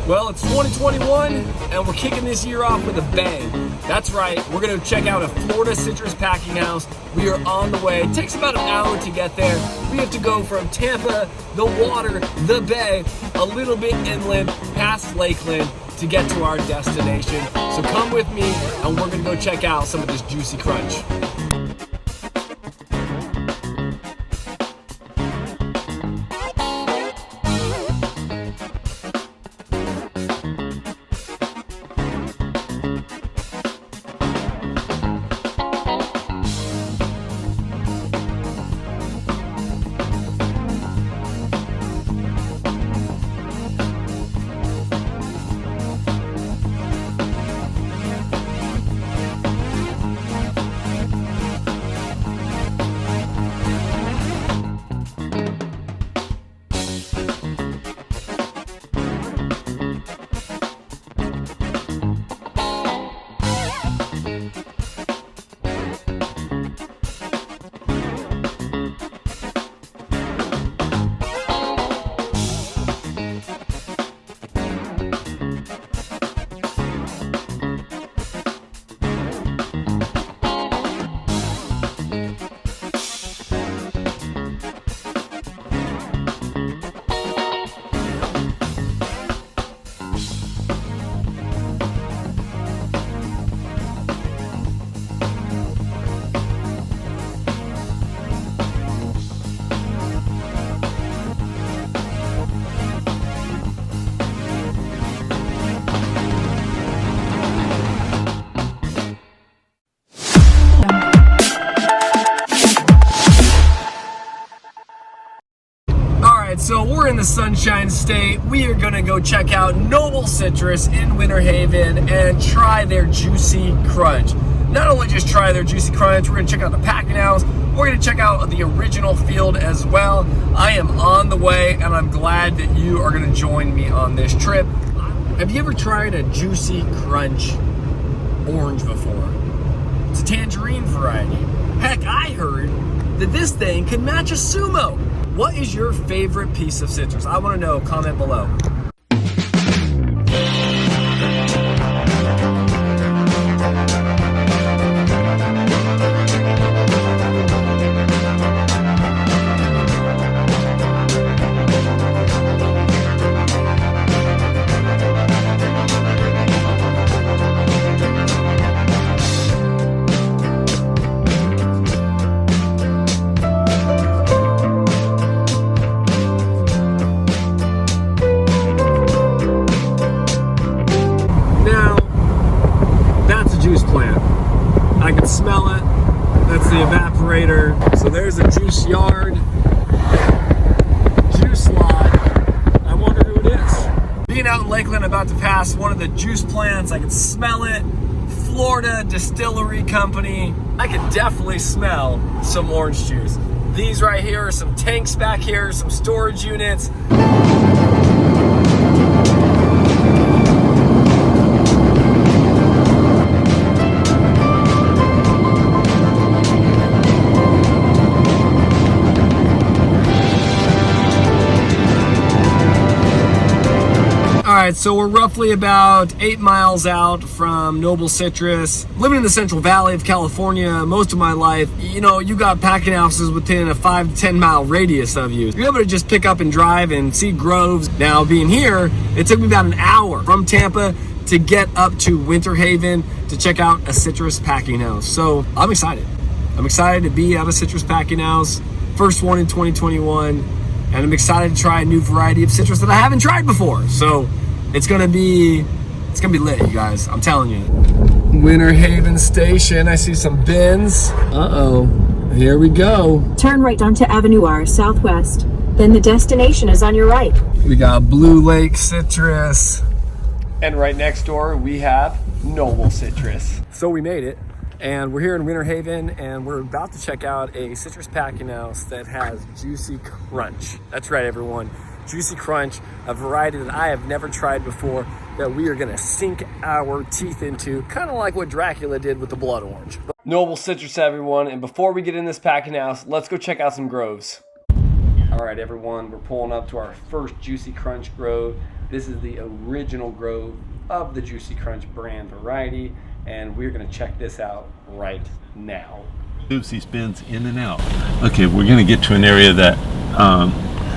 Well, it's 2021, and we're kicking this year off with a bang. That's right, we're gonna check out a Florida citrus packing house. We are on the way. It takes about an hour to get there. We have to go from Tampa, the water, the bay, a little bit inland, past Lakeland, to get to our destination. So come with me, and we're gonna go check out some of this Juicy Crunch. So we're in the Sunshine State. We are gonna go check out Noble Citrus in Winter Haven and try their Juicy Crunch. Not only just try their Juicy Crunch, we're gonna check out the packing house. We're gonna check out the original field as well. I am on the way, and I'm glad that you are gonna join me on this trip. Have you ever tried a Juicy Crunch orange before? It's a tangerine variety. Heck, I heard that this thing could match a sumo. What is your favorite piece of citrus? I want to know. Comment below. I can smell it. That's the evaporator. So there's a juice yard, juice lot. I wonder who it is. Being out in Lakeland, about to pass one of the juice plants. I can smell it. Florida Distillery Company. I can definitely smell some orange juice. These right here are some tanks back here, some storage units. Alright, so we're roughly about 8 miles out from Noble Citrus. Living in the Central Valley of California most of my life, you know, you got packing houses within a 5 to 10 mile radius of you. You're able to just pick up and drive and see groves. Now, being here, it took me about an hour from Tampa to get up to Winter Haven to check out a citrus packing house. So I'm excited. I'm excited to be at a citrus packing house. First one in 2021. And I'm excited to try a new variety of citrus that I haven't tried before. So it's gonna be lit, you guys. I'm telling you. Winter Haven Station. I see some bins. Uh-oh. Here we go. Turn right onto Avenue R Southwest. Then the destination is on your right. We got Blue Lake Citrus. And right next door, we have Noble Citrus. So we made it. And we're here in Winter Haven, and we're about to check out a citrus packing house that has Juicy Crunch. That's right, everyone. Juicy Crunch, a variety that I have never tried before, that we are gonna sink our teeth into, kind of like what Dracula did with the blood orange. Noble Citrus, everyone, and before we get in this packing house, let's go check out some groves. All right, everyone, we're pulling up to our first Juicy Crunch grove. This is the original grove of the Juicy Crunch brand variety, and we're gonna check this out right now. He spins in and out. Okay, we're gonna get to an area that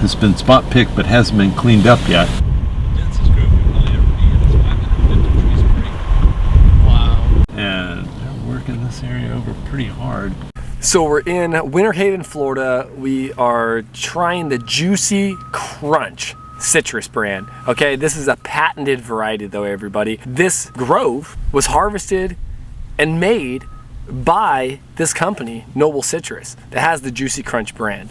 has been spot picked but hasn't been cleaned up yet. Wow. And they're working this area over pretty hard. So we're in Winter Haven, Florida. We are trying the Juicy Crunch citrus brand. Okay, this is a patented variety though, everybody. This grove was harvested and made by this company, Noble Citrus, that has the Juicy Crunch brand.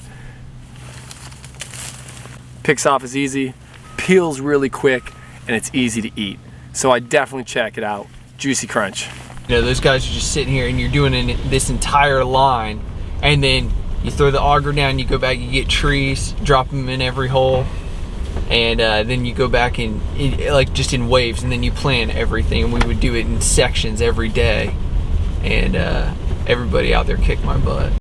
Picks off is easy, peels really quick, and it's easy to eat. So I definitely check it out. Juicy Crunch. You know, those guys are just sitting here and you're doing this entire line, and then you throw the auger down, you go back, you get trees, drop them in every hole, and then you go back and like just in waves, and then you plant everything. And we would do it in sections every day, and everybody out there kicked my butt.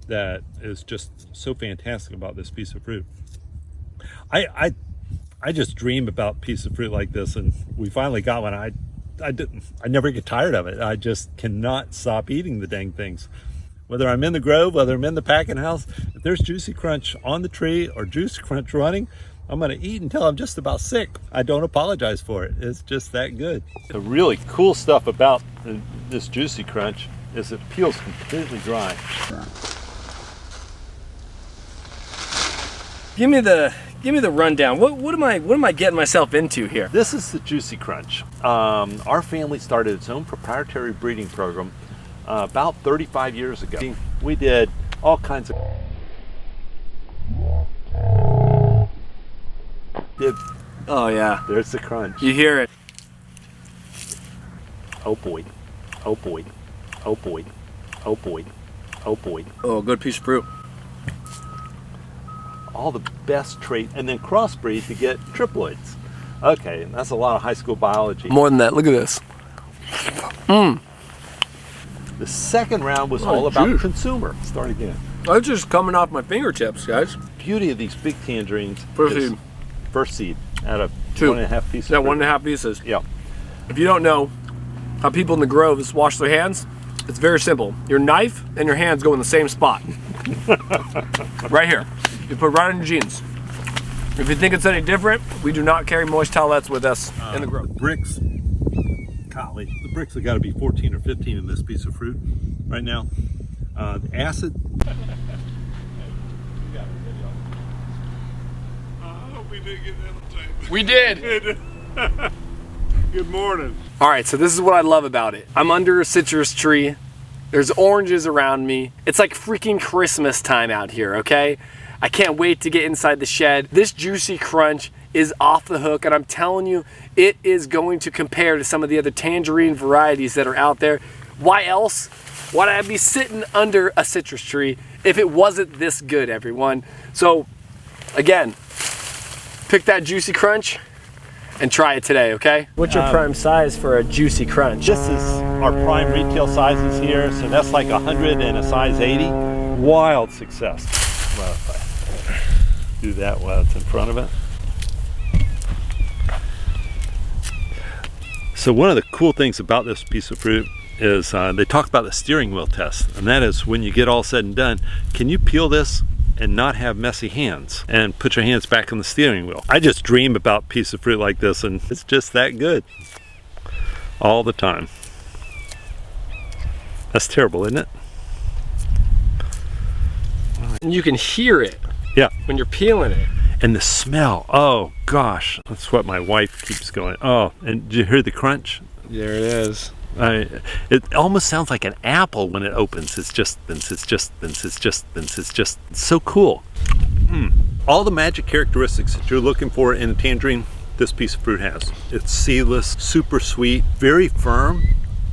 That is just so fantastic about this piece of fruit. I just dream about a piece of fruit like this, and we finally got one. I never get tired of it. I just cannot stop eating the dang things. Whether I'm in the grove, whether I'm in the packing house, if there's Juicy Crunch on the tree or Juicy Crunch running, I'm gonna eat until I'm just about sick. I don't apologize for it. It's just that good. The really cool stuff about this Juicy Crunch is it peels completely dry. Give me the rundown. What am I getting myself into here? This is the Juicy Crunch. Our family started its own proprietary breeding program about 35 years ago. We did all kinds of. Oh yeah. There's the crunch. You hear it. Oh boy. Oh boy. Oh boy. Oh boy. Oh boy. Oh, good piece of fruit. All the best traits, and then crossbreed to get triploids. Okay, and that's a lot of high school biology. More than that, look at this. The second round was all about consumer. Start again. That's just coming off my fingertips, guys. Beauty of these big tangerines. First seed out of 1.5 pieces. Yeah, 1.5 pieces. Yeah. If you don't know how people in the groves wash their hands, it's very simple. Your knife and your hands go in the same spot. Right here. You put it right on your jeans. If you think it's any different, we do not carry moist towelettes with us in the grove. The bricks, golly, the bricks have got to be 14 or 15 in this piece of fruit right now. The acid. We did. Good morning. All right, so this is what I love about it. I'm under a citrus tree. There's oranges around me. It's like freaking Christmas time out here, okay? I can't wait to get inside the shed. This Juicy Crunch is off the hook, and I'm telling you, it is going to compare to some of the other tangerine varieties that are out there. Why else would I be sitting under a citrus tree if it wasn't this good, everyone? So, again, pick that Juicy Crunch and try it today, okay? What's your prime size for a Juicy Crunch? This is our prime retail sizes here, so that's like 100 and a size 80. Wild success. Well, if I do that while it's in front of it. So one of the cool things about this piece of fruit is they talk about the steering wheel test, and that is when you get all said and done, can you peel this and not have messy hands and put your hands back on the steering wheel? I just dream about a piece of fruit like this, and it's just that good all the time. That's terrible, isn't it? And you can hear it. Yeah. When you're peeling it. And the smell, oh gosh, that's what my wife keeps going. Oh, and did you hear the crunch? There it is. It almost sounds like an apple when it opens. It's just so cool. All the magic characteristics that you're looking for in a tangerine, this piece of fruit has. It's seedless, super sweet, very firm,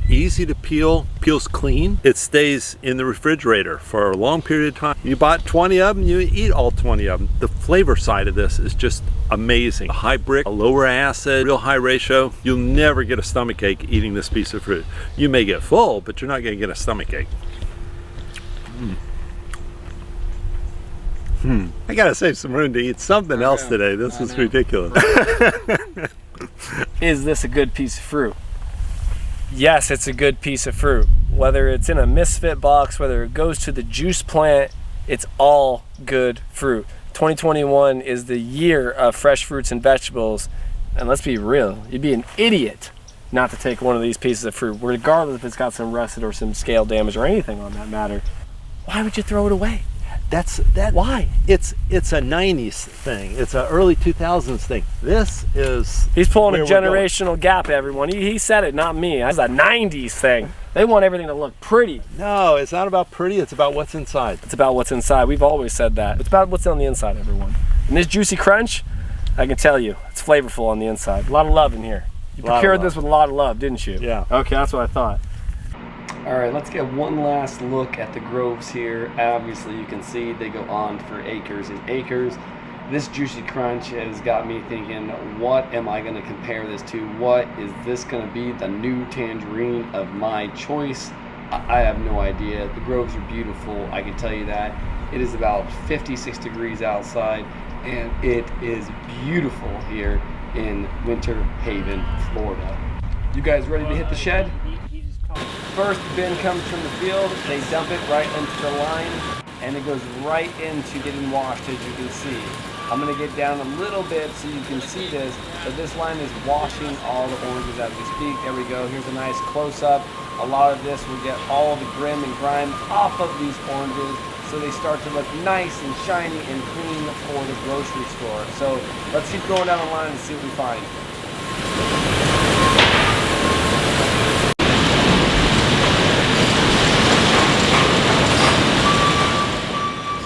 easy to peel, peels clean. It stays in the refrigerator for a long period of time. You bought 20 of them, you eat all 20 of them. The flavor side of this is just amazing. A high brick, a lower acid, real high ratio. You'll never get a stomach ache eating this piece of fruit. You may get full, but you're not gonna get a stomach ache. I gotta save some room to eat something else today. This is ridiculous. Is this a good piece of fruit? Yes, it's a good piece of fruit. Whether it's in a misfit box, whether it goes to the juice plant, it's all good fruit. 2021 is the year of fresh fruits and vegetables. And let's be real, you'd be an idiot not to take one of these pieces of fruit, regardless if it's got some rusted or some scale damage or anything on that matter. Why would you throw it away? Why? It's a 90s thing. It's an early 2000s thing. This is... He's pulling a generational gap, everyone. He said it, not me. That's a 90s thing. They want everything to look pretty. No, it's not about pretty. It's about what's inside. It's about what's inside. We've always said that. It's about what's on the inside, everyone. And this Juicy Crunch, I can tell you, it's flavorful on the inside. A lot of love in here. You prepared this with a lot of love, didn't you? Yeah. Okay, that's what I thought. All right, let's get one last look at the groves here. Obviously, you can see they go on for acres and acres. This Juicy Crunch has got me thinking, what am I going to compare this to? What is this going to be the new tangerine of my choice? I have no idea. The groves are beautiful, I can tell you that. It is about 56 degrees outside, and it is beautiful here in Winter Haven, Florida. You guys ready to hit the shed? First bin comes from the field, they dump it right into the line, and it goes right into getting washed, as you can see. I'm going to get down a little bit so you can see this, but this line is washing all the oranges as we speak. There we go, here's a nice close-up. A lot of this will get all the grim and grime off of these oranges, so they start to look nice and shiny and clean for the grocery store. So let's keep going down the line and see what we find.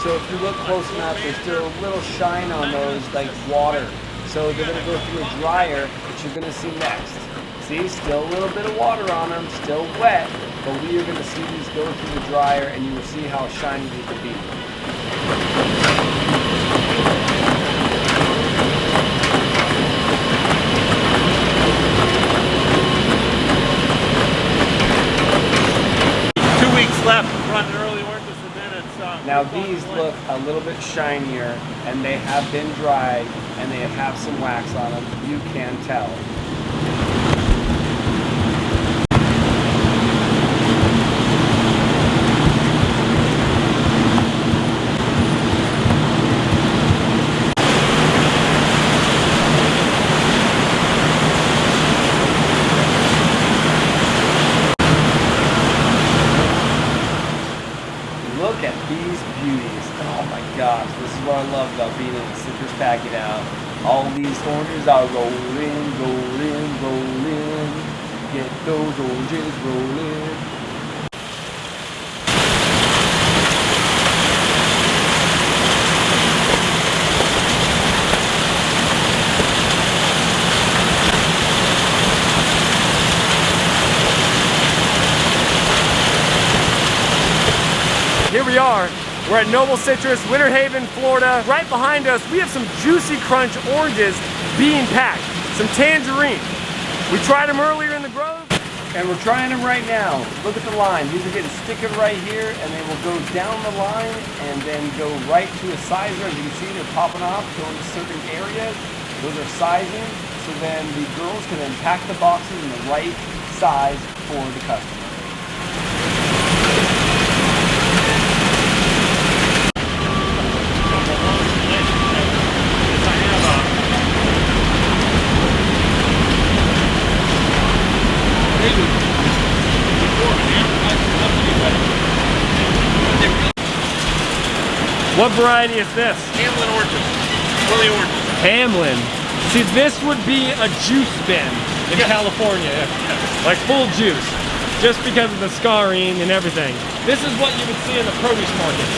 So if you look close enough, there's still a little shine on those, like water. So they're gonna go through a dryer, which you're gonna see next. See, still a little bit of water on them, still wet, but we are gonna see these go through the dryer and you will see how shiny they can be. Left, running early oranges, and then it's... Now these look a little bit shinier, and they have been dried, and they have some wax on them. You can tell. Look at these beauties. Oh my gosh, this is what I love about being in the citrus packing out. All these oranges are rolling, rolling, rolling. Get those oranges rolling. Here we are. We're at Noble Citrus, Winter Haven, Florida. Right behind us, we have some Juicy Crunch oranges being packed. Some tangerine. We tried them earlier in the grove, and we're trying them right now. Look at the line. These are getting stickered right here, and they will go down the line and then go right to a sizer. As you can see, they're popping off, going to certain areas. Those are sizing, so then the girls can then pack the boxes in the right size for the customer. What variety is this? Hamlin oranges. Early oranges. Hamlin. See, this would be a juice bin in California. Like full juice. Just because of the scarring and everything. This is what you would see in the produce markets.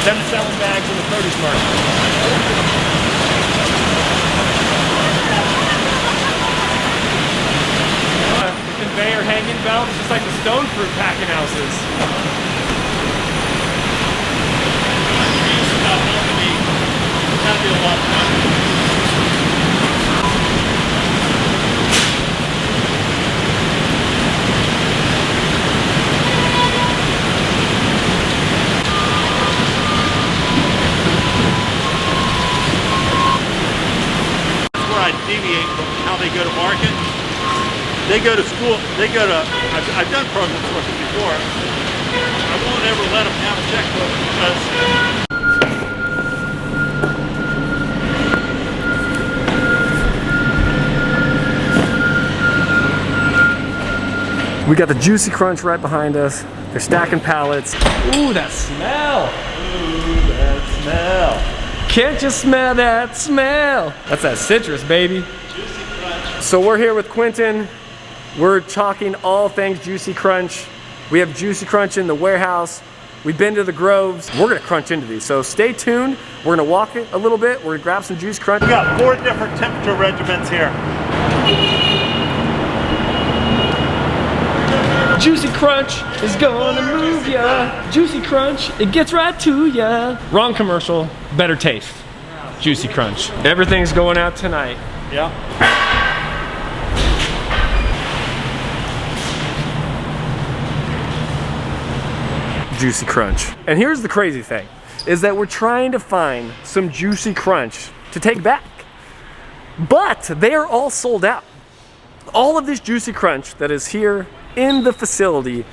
Them selling bags in the produce market. The conveyor hanging belt is just like the stone fruit packing houses. That'd be a lot of fun. go to market. They go to school. I've done programs with them before. I won't ever let them have a checkbook because We got the Juicy Crunch right behind us. They're stacking pallets. Ooh, that smell. Ooh, that smell. Can't you smell that smell? That's that citrus, baby. Juicy Crunch. So we're here with Quentin. We're talking all things Juicy Crunch. We have Juicy Crunch in the warehouse. We've been to the groves. We're gonna crunch into these. So stay tuned. We're gonna walk it a little bit. We're gonna grab some Juicy Crunch. We got 4 different temperature regimens here. Juicy Crunch is gonna move ya. Juicy Crunch, it gets right to ya. Wrong commercial, better taste. Juicy Crunch. Everything's going out tonight. Yeah. Juicy Crunch. And here's the crazy thing, is that we're trying to find some Juicy Crunch to take back. But they are all sold out. All of this Juicy Crunch that is here in the facility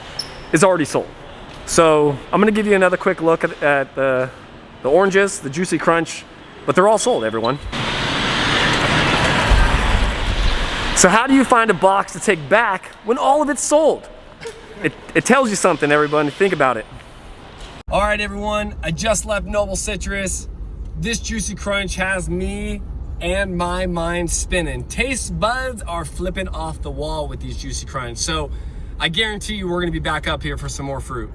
is already sold. So I'm gonna give you another quick look at the oranges, the Juicy Crunch, but they're all sold, everyone. So how do you find a box to take back when all of it's sold? It tells you something, everyone. Think about it. All right, everyone, I just left Noble Citrus. This Juicy Crunch has me and my mind spinning. Taste buds are flipping off the wall with these Juicy Crunch. So I guarantee you we're gonna be back up here for some more fruit.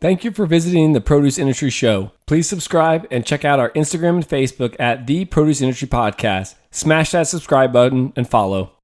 Thank you for visiting the Produce Industry Show. Please subscribe and check out our Instagram and Facebook at The Produce Industry Podcast. Smash that subscribe button and follow.